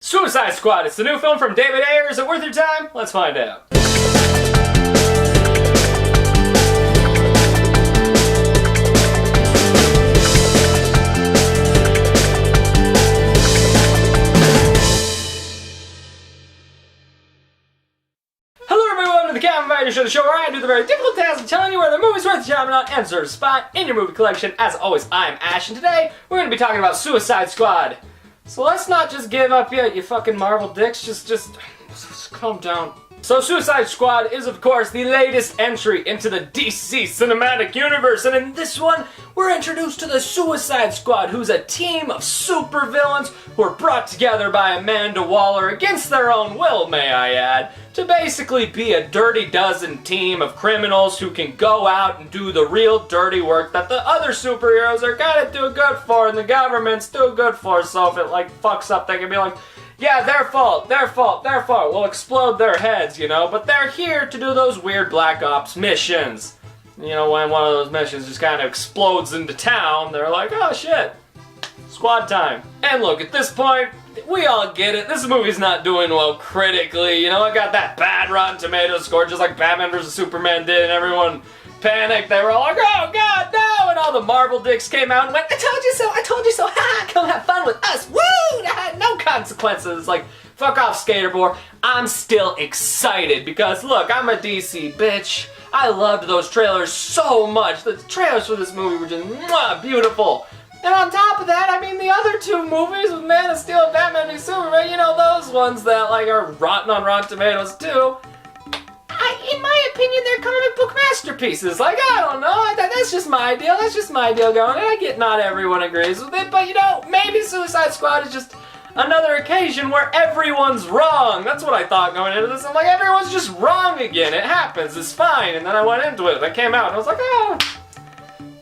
Suicide Squad, it's the new film from David Ayer. Is it worth your time? Let's find out. Hello everybody, welcome to the Calvin Value Show, the show where I do the very difficult task of telling you whether the movie's worth your time or not and deserves a spot in your movie collection. As always, I'm Ash, and today we're going to be talking about Suicide Squad. So let's not just give up yet, you fucking Marvel dicks. Just calm down. So Suicide Squad is, of course, the latest entry into the DC Cinematic Universe, and in this one, we're introduced to the Suicide Squad, who's a team of supervillains who are brought together by Amanda Waller against their own will, may I add, to basically be a dirty dozen team of criminals who can go out and do the real dirty work that the other superheroes are kind of too good for and the government's too good for, so if it fucks up, they can be like, yeah, their fault, we'll explode their heads, you know, but they're here to do those weird Black Ops missions. You know, when one of those missions just kind of explodes into town, they're like, oh shit, squad time. And look, at this point, we all get it, this movie's not doing well critically, you know, it got that bad Rotten Tomatoes score, just like Batman vs. Superman did, and everyone panicked, they were all like, oh god, no, and all the Marvel dicks came out and went, I told you so, ha, come have fun with us, woo, that had no consequences, like, fuck off, Skaterboard. I'm still excited, because look, I'm a DC bitch, I loved those trailers so much, the trailers for this movie were just, mwah, beautiful. And on top of that, I mean, the other two movies with Man of Steel and Batman v Superman, you know, those ones that, like, are rotten on Rotten Tomatoes, too. In my opinion, they're comic book masterpieces. Like, I don't know, that's just my deal, going, and I get not everyone agrees with it, but, you know, maybe Suicide Squad is just another occasion where everyone's wrong. That's what I thought going into this. I'm like, everyone's just wrong again. It happens, it's fine. And then I went into it, and I came out, and I was like, oh,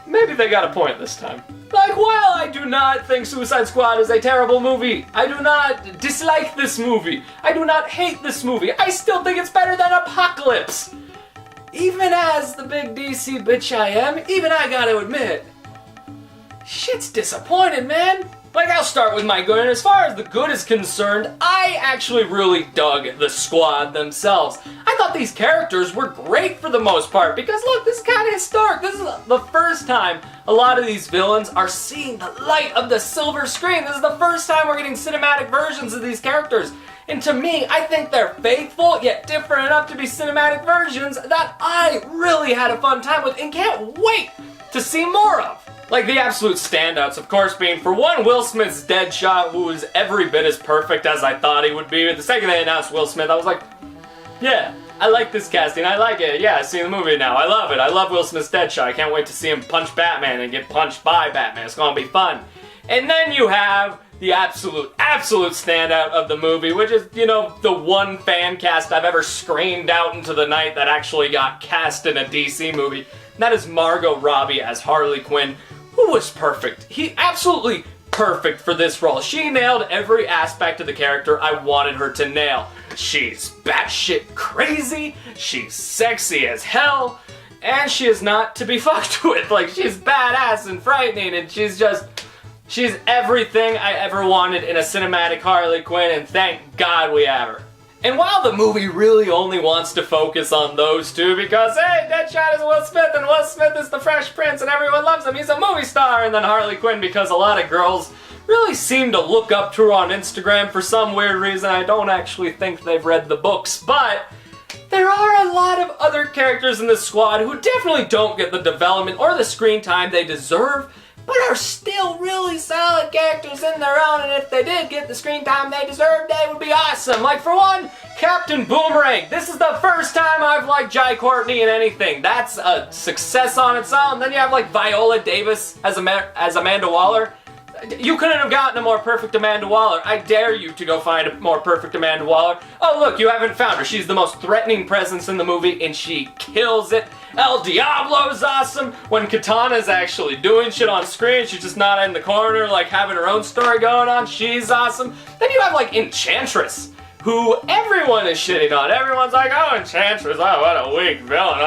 maybe they got a point this time. Like, while I do not think Suicide Squad is a terrible movie, I do not dislike this movie, I do not hate this movie, I still think it's better than Apocalypse. Even as the big DC bitch I am, even I gotta admit, shit's disappointed, man. Like, I'll start with my good, and as far as the good is concerned, I actually really dug the squad themselves. I thought these characters were great for the most part, because look, this is kind of historic. This is the first time a lot of these villains are seeing the light of the silver screen. This is the first time we're getting cinematic versions of these characters. And to me, I think they're faithful, yet different enough to be cinematic versions that I really had a fun time with and can't wait to see more of. Like, the absolute standouts, of course, being, for one, Will Smith's Deadshot, who was every bit as perfect as I thought he would be. The second they announced Will Smith, I was like, yeah, I like this casting, I like it, yeah, I've seen the movie now, I love it, I love Will Smith's Deadshot, I can't wait to see him punch Batman and get punched by Batman, it's gonna be fun. And then you have the absolute standout of the movie, which is, you know, the one fan cast I've ever screamed out into the night that actually got cast in a DC movie, and that is Margot Robbie as Harley Quinn, who was perfect. He absolutely perfect for this role. She nailed every aspect of the character I wanted her to nail. She's batshit crazy, she's sexy as hell, and she is not to be fucked with. Like, she's badass and frightening, and she's everything I ever wanted in a cinematic Harley Quinn, and thank God we have her. And while the movie really only wants to focus on those two because, hey, Deadshot is Will Smith and Will Smith is the Fresh Prince and everyone loves him, he's a movie star, and then Harley Quinn because a lot of girls really seem to look up to her on Instagram for some weird reason. I don't actually think they've read the books, but there are a lot of other characters in this squad who definitely don't get the development or the screen time they deserve, but are still really solid characters in their own, and if they did get the screen time they deserved, they would be awesome. Like, for one, Captain Boomerang. This is the first time I've liked Jai Courtney in anything. That's a success on its own. Then you have, like, Viola Davis as Amanda Waller. You couldn't have gotten a more perfect Amanda Waller. I dare you to go find a more perfect Amanda Waller. Oh look, you haven't found her. She's the most threatening presence in the movie and she kills it. El Diablo's awesome. When Katana's actually doing shit on screen, she's just not in the corner like having her own story going on. She's awesome. Then you have like Enchantress, who everyone is shitting on. Everyone's like, oh, Enchantress, oh, what a weak villain,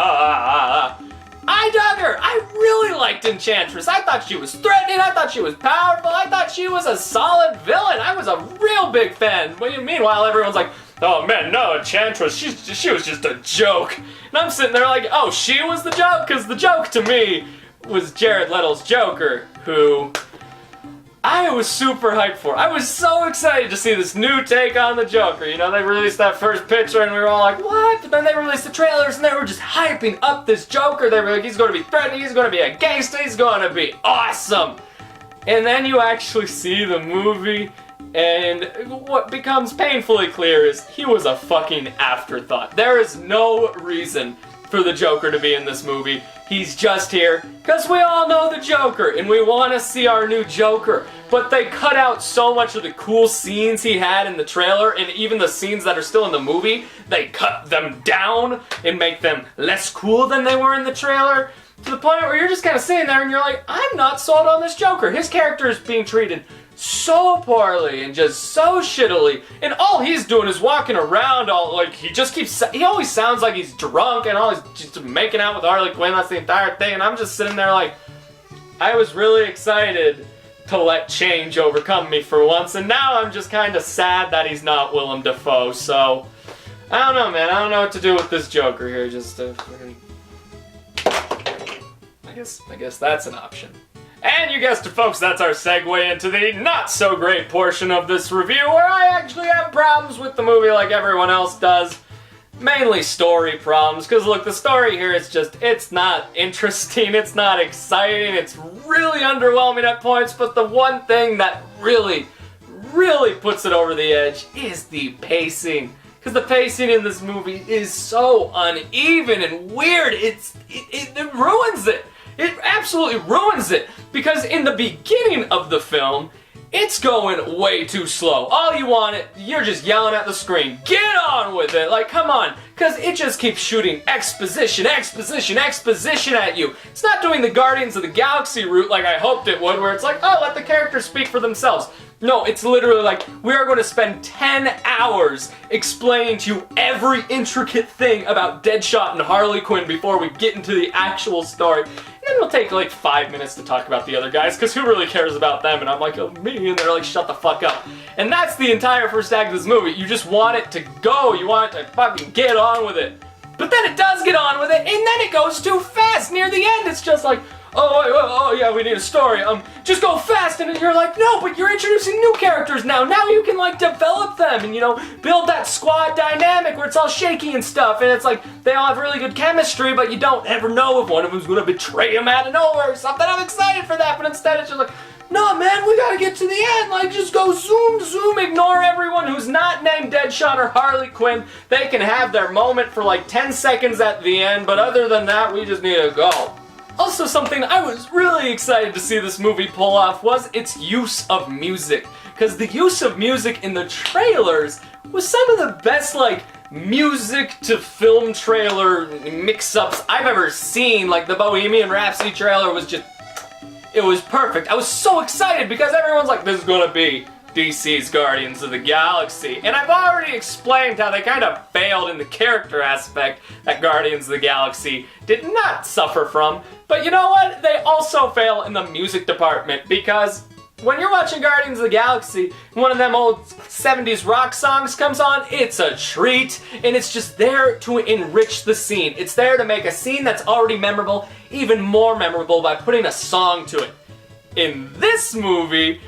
I dug her. I really liked Enchantress. I thought she was threatening. I thought she was powerful. I thought she was a solid villain. I was a real big fan. Meanwhile, everyone's like, oh man, no, Enchantress, she was just a joke. And I'm sitting there like, oh, she was the joke? Because the joke to me was Jared Leto's Joker, who I was super hyped for. I was so excited to see this new take on the Joker. You know, they released that first picture and we were all like, what? But then they released the trailers and they were just hyping up this Joker. They were like, he's going to be threatening, he's going to be a gangster, he's going to be awesome. And then you actually see the movie, and what becomes painfully clear is he was a fucking afterthought. There is no reason for the Joker to be in this movie. He's just here because we all know the Joker and we want to see our new Joker. But they cut out so much of the cool scenes he had in the trailer, and even the scenes that are still in the movie, they cut them down and make them less cool than they were in the trailer. To the point where you're just kind of sitting there and you're like, I'm not sold on this Joker. His character is being treated so poorly and just so shittily, and all he's doing is walking around all like he always sounds like he's drunk and always just making out with Harley Quinn. That's the entire thing, and I'm just sitting there like, I was really excited to let change overcome me for once, and now I'm just kind of sad that he's not Willem Dafoe. So I don't know, man. I don't know what to do with this Joker here. Just I guess that's an option. And you guessed it, folks, that's our segue into the not-so-great portion of this review, where I actually have problems with the movie like everyone else does. Mainly story problems, because look, the story here is just, it's not interesting, it's not exciting, it's really underwhelming at points, but the one thing that really puts it over the edge is the pacing. Because the pacing in this movie is so uneven and weird, it ruins it. It absolutely ruins it, because in the beginning of the film, it's going way too slow. All you want, you're just yelling at the screen, get on with it, like come on, because it just keeps shooting exposition at you. It's not doing the Guardians of the Galaxy route like I hoped it would, where it's like, oh, let the characters speak for themselves. No, it's literally like, we are going to spend 10 hours explaining to you every intricate thing about Deadshot and Harley Quinn before we get into the actual story. And then it'll take like 5 minutes to talk about the other guys, because who really cares about them? And I'm like, oh, me, and they're like, shut the fuck up. And that's the entire first act of this movie. You just want it to go, you want it to fucking get on with it. But then it does get on with it, and then it goes too fast. Near the end, it's just like, oh yeah, we need a story. Just go fast, and you're like, no, but you're introducing new characters now. Now you can like develop them and, you know, build that squad dynamic where it's all shaky and stuff, and it's like they all have really good chemistry, but you don't ever know if one of them's gonna betray him out of nowhere or something. I'm excited for that, but instead it's just like, no, man, we gotta get to the end. Like, just go zoom, ignore everyone who's not named Deadshot or Harley Quinn. They can have their moment for like 10 seconds at the end, but other than that, we just need to go. Also, something I was really excited to see this movie pull off was its use of music. Because the use of music in the trailers was some of the best, like, music to film trailer mix-ups I've ever seen. Like, the Bohemian Rhapsody trailer was just, it was perfect. I was so excited because everyone's like, this is gonna be DC's Guardians of the Galaxy. And I've already explained how they kind of failed in the character aspect that Guardians of the Galaxy did not suffer from. But you know what? They also fail in the music department, because when you're watching Guardians of the Galaxy and one of them old 70s rock songs comes on, it's a treat, and it's just there to enrich the scene. It's there to make a scene that's already memorable even more memorable by putting a song to it. In this movie,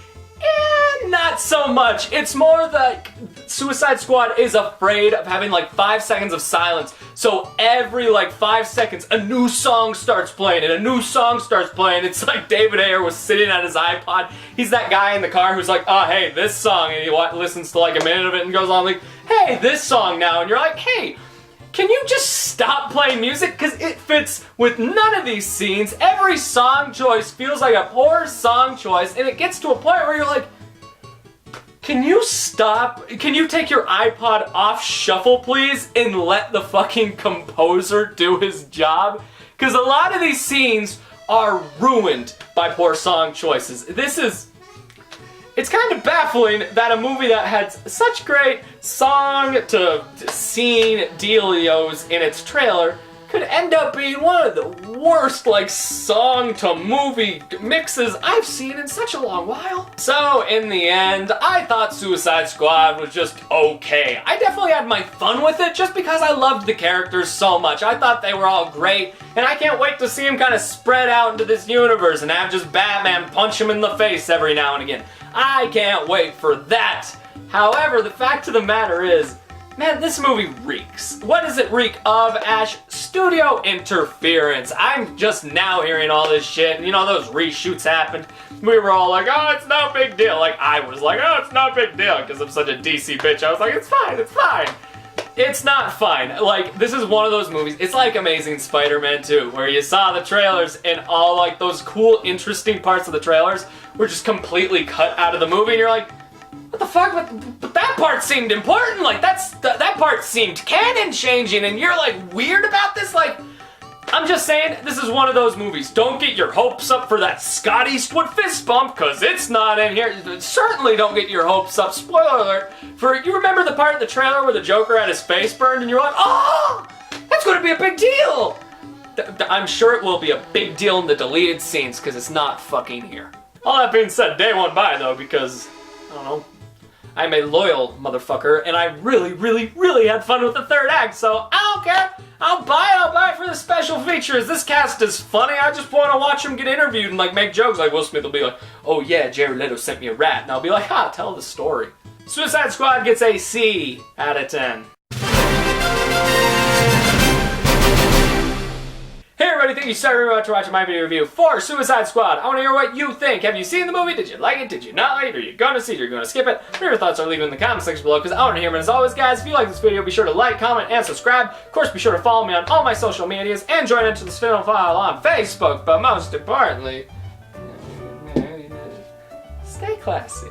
not so much. It's more that Suicide Squad is afraid of having like 5 seconds of silence. So every like 5 seconds, a new song starts playing, and a new song starts playing. It's like David Ayer was sitting at his iPod. He's that guy in the car who's like, oh, hey, this song. And he listens to like a minute of it and goes on like, hey, this song now. And you're like, hey, can you just stop playing music? Because it fits with none of these scenes. Every song choice feels like a poor song choice, and it gets to a point where you're like, can you stop? Can you take your iPod off shuffle, please, and let the fucking composer do his job? Because a lot of these scenes are ruined by poor song choices. It's kind of baffling that a movie that had such great song to scene dealios in its trailer could end up being one of the worst, like, song-to-movie mixes I've seen in such a long while. So, in the end, I thought Suicide Squad was just okay. I definitely had my fun with it just because I loved the characters so much. I thought they were all great, and I can't wait to see them kind of spread out into this universe and have just Batman punch him in the face every now and again. I can't wait for that. However, the fact of the matter is, man, this movie reeks. What does it reek of, Ash? Studio interference. I'm just now hearing all this shit, and you know, those reshoots happened. We were all like, oh, it's no big deal. Like, I was like, oh, it's no big deal, because I'm such a DC bitch. I was like, it's fine, it's fine. It's not fine. Like, this is one of those movies. It's like Amazing Spider-Man 2, where you saw the trailers and all, like, those cool, interesting parts of the trailers were just completely cut out of the movie, and you're like, what the fuck? But that part seemed important. Like, that part seemed canon changing, and you're like weird about this. Like, I'm just saying, this is one of those movies. Don't get your hopes up for that Scott Eastwood fist bump, cause it's not in here. Certainly don't get your hopes up. Spoiler alert. You remember the part of the trailer where the Joker had his face burned, and you're like, oh, that's going to be a big deal. I'm sure it will be a big deal in the deleted scenes, cause it's not fucking here. All that being said, day went by though, because I don't know. I'm a loyal motherfucker, and I really, really, really had fun with the third act, so I don't care. I'll buy it for the special features. This cast is funny. I just want to watch them get interviewed and like make jokes. Like Will Smith will be like, oh yeah, Jared Leto sent me a rat. And I'll be like, ha, tell the story. Suicide Squad gets a C out of 10. Hey everybody, thank you so very much for watching my video review for Suicide Squad. I want to hear what you think. Have you seen the movie? Did you like it? Did you not like it? Are you going to see it? Are you going to skip it? What are your thoughts? Leave it in the comment section below because I want to hear them. And as always, guys, if you like this video, be sure to like, comment, and subscribe. Of course, be sure to follow me on all my social medias and join into the Cinephile on Facebook. But most importantly, stay classy.